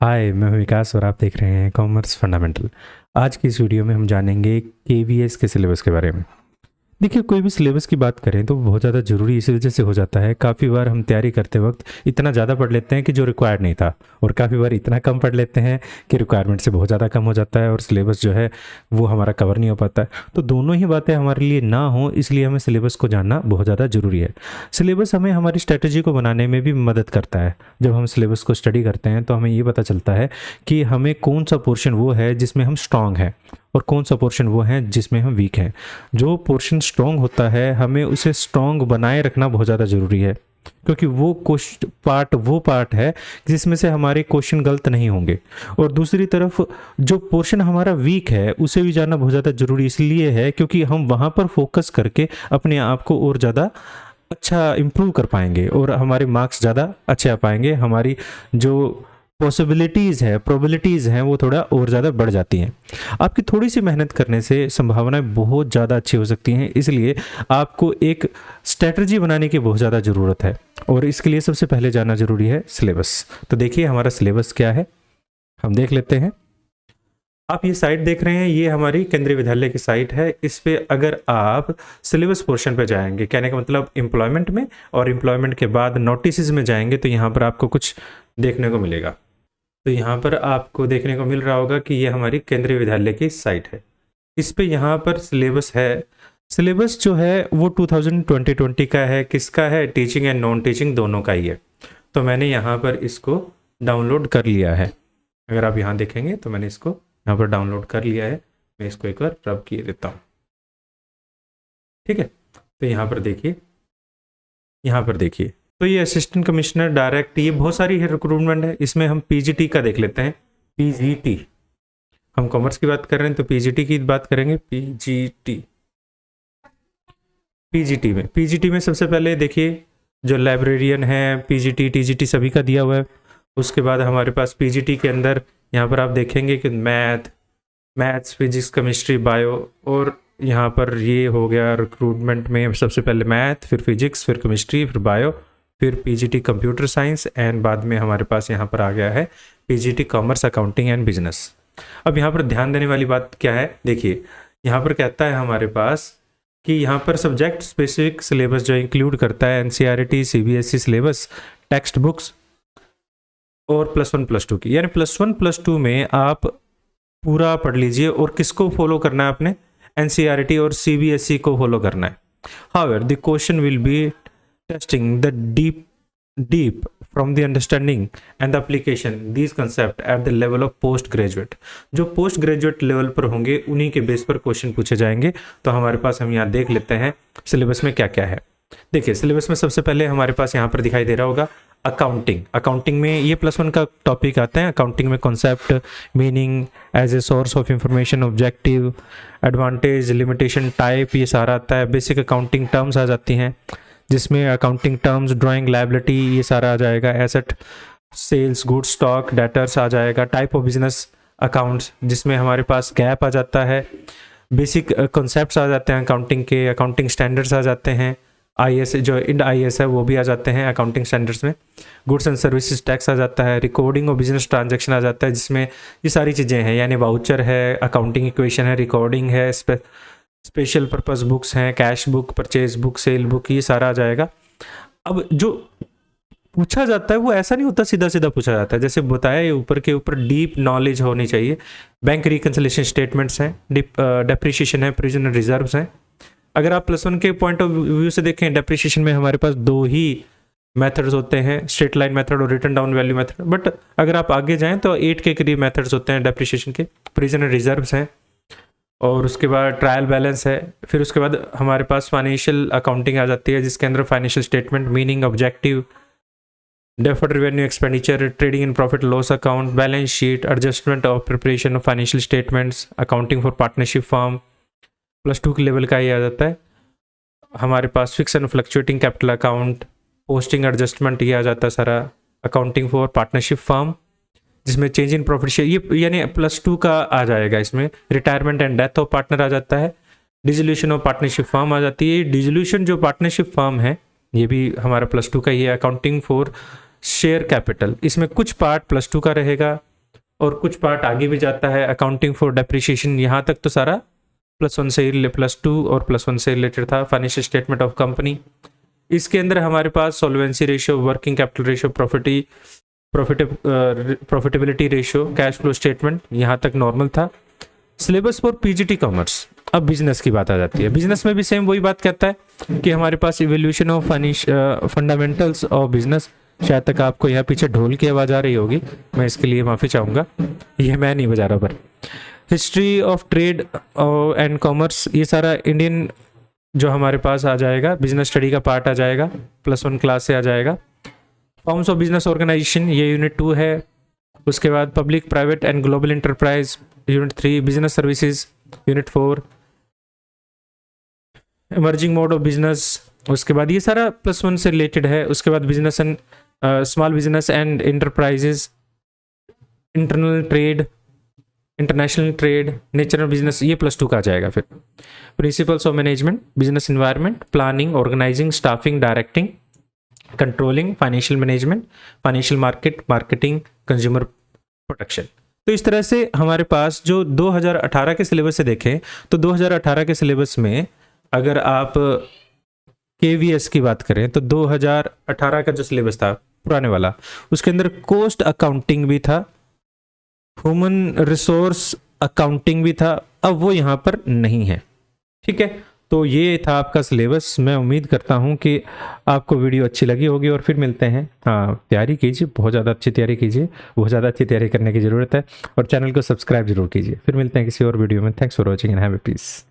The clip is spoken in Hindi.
हाय, मैं हूँ विकास और आप देख रहे हैं कॉमर्स फंडामेंटल। आज की इस वीडियो में हम जानेंगे केवीएस के सिलेबस के बारे में। देखिए, कोई भी सिलेबस की बात करें तो बहुत ज़्यादा ज़रूरी इसी वजह से हो जाता है। काफ़ी बार हम तैयारी करते वक्त इतना ज़्यादा पढ़ लेते हैं कि जो रिक्वायर्ड नहीं था, और काफ़ी बार इतना कम पढ़ लेते हैं कि रिक्वायरमेंट से बहुत ज़्यादा कम हो जाता है और सिलेबस जो है वो हमारा कवर नहीं हो पाता है। तो दोनों ही बातें हमारे लिए ना हो, इसलिए हमें सिलेबस को जानना बहुत ज़्यादा ज़रूरी है। सिलेबस हमें हमारी स्ट्रैटेजी को बनाने में भी मदद करता है। जब हम सिलेबस को स्टडी करते हैं तो हमें ये पता चलता है कि हमें कौन सा पोर्शन वो है जिसमें हम स्ट्रांग हैं और कौन सा पोर्शन वो है जिसमें हम वीक हैं। जो पोर्शन स्ट्रांग होता है हमें उसे स्ट्रांग बनाए रखना बहुत ज़्यादा ज़रूरी है, क्योंकि वो पार्ट है जिसमें से हमारे क्वेश्चन गलत नहीं होंगे। और दूसरी तरफ जो पोर्शन हमारा वीक है उसे भी जानना बहुत ज़्यादा ज़रूरी इसलिए है क्योंकि हम वहाँ पर फोकस करके अपने आप को और ज़्यादा अच्छा इम्प्रूव कर पाएंगे और हमारे मार्क्स ज़्यादा अच्छे आ पाएंगे। हमारी जो पॉसिबिलिटीज़ है, प्रोबेबिलिटीज़ हैं, वो थोड़ा और ज़्यादा बढ़ जाती हैं। आपकी थोड़ी सी मेहनत करने से संभावनाएं बहुत ज़्यादा अच्छी हो सकती हैं। इसलिए आपको एक स्ट्रेटजी बनाने की बहुत ज़्यादा ज़रूरत है और इसके लिए सबसे पहले जानना ज़रूरी है सिलेबस। तो देखिए हमारा सिलेबस क्या है, हम देख लेते हैं। आप ये साइट देख रहे हैं, ये हमारी केंद्रीय विद्यालय की साइट है। इस पे अगर आप सिलेबस पोर्शन पे जाएंगे, कहने का मतलब एम्प्लॉयमेंट में, और एम्प्लॉयमेंट के बाद नोटिस में जाएंगे तो यहाँ पर आपको कुछ देखने को मिलेगा। तो यहाँ पर आपको देखने को मिल रहा होगा कि ये हमारी केंद्रीय विद्यालय की साइट है। इस पे यहाँ पर सिलेबस है। सिलेबस जो है वो 2020 का है। किसका है? टीचिंग एंड नॉन टीचिंग दोनों का ही है। तो मैंने यहाँ पर इसको डाउनलोड कर लिया है। अगर आप यहाँ देखेंगे तो मैंने इसको यहाँ पर डाउनलोड कर लिया है। मैं इसको एक बार रब किए देता हूँ, ठीक है। तो यहाँ पर देखिए, यहाँ पर देखिए, तो ये असिस्टेंट कमिश्नर डायरेक्ट, ये बहुत सारी है रिक्रूटमेंट है। इसमें हम पीजीटी का देख लेते हैं। पीजीटी, हम कॉमर्स की बात कर रहे हैं तो पीजीटी की बात करेंगे। पीजीटी में सबसे पहले देखिए जो लाइब्रेरियन है, पीजीटी टीजीटी सभी का दिया हुआ है। उसके बाद हमारे पास पीजीटी के अंदर यहाँ पर आप देखेंगे कि मैथ्स, फिजिक्स, केमिस्ट्री, बायो, और यहाँ पर ये हो गया रिक्रूटमेंट में सबसे पहले मैथ, फिर फिजिक्स, फिर केमिस्ट्री, फिर बायो, फिर पीजीटी कंप्यूटर साइंस, एंड बाद में हमारे पास यहाँ पर आ गया है PGT commerce, accounting and business. अब यहाँ पर ध्यान देने वाली बात क्या है, देखिए यहाँ पर कहता है हमारे पास कि यहाँ पर सब्जेक्ट स्पेसिफिक सिलेबस जो इंक्लूड करता है NCERT, CBSE syllabus, text books और +1 +2 की, यानी +1 +2 में आप पूरा पढ़ लीजिए। और किसको फॉलो करना है आपने? एनसीईआरटी और सीबीएसई को फॉलो करना है। However the question will be testing the deep from the understanding and the application these concept at the level of post graduate। जो पोस्ट ग्रेजुएट लेवल पर होंगे उन्हीं के बेस पर क्वेश्चन पूछे जाएंगे। तो हमारे पास, हम यहाँ देख लेते हैं सिलेबस में क्या क्या है। देखिए सिलेबस में सबसे पहले हमारे पास यहाँ पर दिखाई दे रहा होगा अकाउंटिंग में ये +1 का टॉपिक आता है। अकाउंटिंग में concept, meaning, as a source of information, objective, advantage, limitation, type, ये सारा आता है। बेसिक अकाउंटिंग टर्म्स आ जाती हैं जिसमें अकाउंटिंग टर्म्स, ड्राइंग, लायबिलिटी, ये सारा आ जाएगा। Asset, sales, goods, stock, debtors आ जाएगा। टाइप ऑफ बिजनेस अकाउंट्स जिसमें हमारे पास गैप आ जाता है। बेसिक कॉन्सेप्ट्स आ जाते हैं अकाउंटिंग के। अकाउंटिंग स्टैंडर्ड्स आ जाते हैं। आईएस, जो इंड आईएस है वो भी आ जाते हैं अकाउंटिंग स्टैंडर्ड्स में। गुड्स एंड सर्विसेज टैक्स आ जाता है। रिकॉर्डिंग और बिजनेस ट्रांजैक्शन आ जाता है जिसमें ये सारी चीज़ें हैं, यानी वाउचर है, अकाउंटिंग इक्वेशन है, रिकॉर्डिंग है, स्पेशल पर्पस बुक्स हैं, cash book, purchase book, cell book, ये सारा आ जाएगा। अब जो पूछा जाता है वो ऐसा नहीं होता सीधा सीधा पूछा जाता है, जैसे बताया ये ऊपर के ऊपर डीप नॉलेज होनी चाहिए। बैंक रिकंसिलिएशन स्टेटमेंट्स हैं, डेप्रिसिएशन है, प्रोविजनल रिजर्व्स हैं। अगर आप +1 के पॉइंट ऑफ व्यू से देखें, डेप्रिसिएशन में हमारे पास 2 ही मेथड्स होते हैं, स्ट्रेट लाइन मेथड और return down value method. But अगर आप आगे जाएं तो 8 के करीब मेथड्स होते हैं डेप्रिसिएशन के। प्रोविजनल रिजर्व्स हैं, और उसके बाद ट्रायल बैलेंस है। फिर उसके बाद हमारे पास फाइनेंशियल अकाउंटिंग आ जाती है जिसके अंदर financial statement, meaning, objective, deferred revenue expenditure, trading and profit loss account, balance sheet, adjustment of preparation of financial statements, accounting for partnership firm, +2 के लेवल का ही आ जाता है। हमारे पास fix and fluctuating capital account, posting adjustment, ये आ जाता है सारा। अकाउंटिंग फॉर पार्टनरशिप फर्म जिसमें चेंज इन प्रॉफिट शेयर, ये यानी +2 का आ जाएगा। इसमें retirement and death of partner आ जाता है। डिसोल्यूशन ऑफ पार्टनरशिप फर्म आ जाती है। डिसोल्यूशन जो पार्टनरशिप फर्म है ये भी हमारा +2 का ही है। अकाउंटिंग फॉर शेयर कैपिटल, इसमें कुछ पार्ट +2 का रहेगा, और कुछ पार्ट आगे भी जाता है, अकाउंटिंग फॉर डेप्रिसिएशन, यहाँ तक तो सारा +1 से +2 और +1 से रिलेटेड था। फाइनेंशियल स्टेटमेंट ऑफ कंपनी, इसके अंदर हमारे पास solvency ratio, working capital ratio, profitability ratio, cash flow statement, यहाँ तक नॉर्मल था। सिलेबस फॉर पीजीटी कॉमर्स, अब बिजनेस की बात आ जाती है। बिजनेस में भी सेम वही बात कहता है कि हमारे पास evolution of fundamentals of business, शायद तक आपको यहाँ पीछे ढोल की आवाज़ आ रही होगी, मैं इसके लिए माफ़ी चाहूँगा, ये मैं नहीं बजा रहा। पर history of trade and commerce, ये सारा इंडियन जो हमारे पास आ जाएगा, बिजनेस स्टडी का पार्ट आ जाएगा, +1 क्लास से आ जाएगा। फॉर्म्स ऑफ बिजनेस ऑर्गेनाइजेशन, ये यूनिट 2 है। उसके बाद public, private and global enterprise, unit 3। Business services, unit 4। Emerging mode of business, उसके बाद ये सारा +1 से रिलेटेड है। उसके बाद business and small business and enterprises, internal trade, international trade, nature of business, ये +2 का आ जाएगा। फिर principles of management, business environment, planning, organising, staffing, directing, controlling, financial management, financial market, marketing, consumer protection. तो इस तरह से हमारे पास जो 2018 के सिलेबस से देखें तो 2018 के सिलेबस में अगर आप KVS की बात करें तो 2018 का जो सिलेबस था पुराने वाला, उसके अंदर कॉस्ट अकाउंटिंग भी था, ह्यूमन रिसोर्स अकाउंटिंग भी था, अब वो यहाँ पर नहीं है। ठीक है, तो ये था आपका सिलेबस। मैं उम्मीद करता हूँ कि आपको वीडियो अच्छी लगी होगी और फिर मिलते हैं। हाँ, तैयारी कीजिए, बहुत ज़्यादा अच्छी तैयारी कीजिए, बहुत ज़्यादा अच्छी तैयारी करने की ज़रूरत है, और चैनल को सब्सक्राइब जरूर कीजिए। फिर मिलते हैं किसी और वीडियो में। Thanks for watching and have a piece.